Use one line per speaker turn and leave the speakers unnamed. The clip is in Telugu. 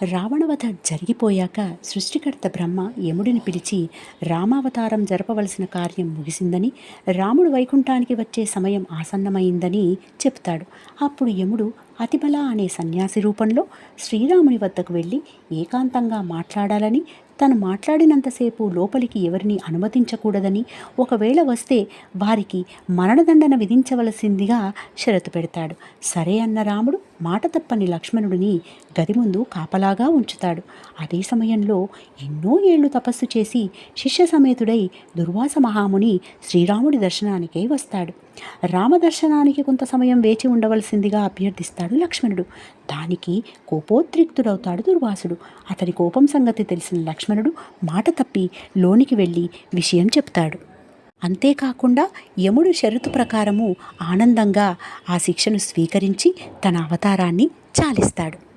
రావణవధ జరిగిపోయాక సృష్టికర్త బ్రహ్మ యముడిని పిలిచి రామావతారం జరపవలసిన కార్యం ముగిసిందని, రాముడు వైకుంఠానికి వచ్చే సమయం ఆసన్నమైందని చెప్తాడు. అప్పుడు యముడు అతిబల అనే సన్యాసి రూపంలో శ్రీరాముని వద్దకు వెళ్ళి ఏకాంతంగా మాట్లాడాలని, తను మాట్లాడినంతసేపు లోపలికి ఎవరిని అనుమతించకూడదని, ఒకవేళ వస్తే వారికి మరణదండన విధించవలసిందిగా షరతు పెడతాడు. సరే అన్న రాముడు మాట తప్పని లక్ష్మణుడిని గది ముందు కాపలాగా ఉంచుతాడు. అదే సమయంలో ఎన్నో ఏళ్లు తపస్సు చేసి శిష్య సమేతుడై దుర్వాస మహాముని శ్రీరాముడి దర్శనానికై వస్తాడు. రామదర్శనానికి కొంత సమయం వేచి ఉండవలసిందిగా అభ్యర్థిస్తాడు లక్ష్మణుడు. దానికి కోపోద్రిక్తుడవుతాడు దుర్వాసుడు. అతని కోపం సంగతి తెలిసిన లక్ష్మణుడు మాట తప్పి లోనికి వెళ్ళి విషయం చెప్తాడు. అంతేకాకుండా యముడు షరతు ప్రకారము ఆనందంగా ఆ శిక్షను స్వీకరించి తన అవతారాన్ని చాలిస్తాడు.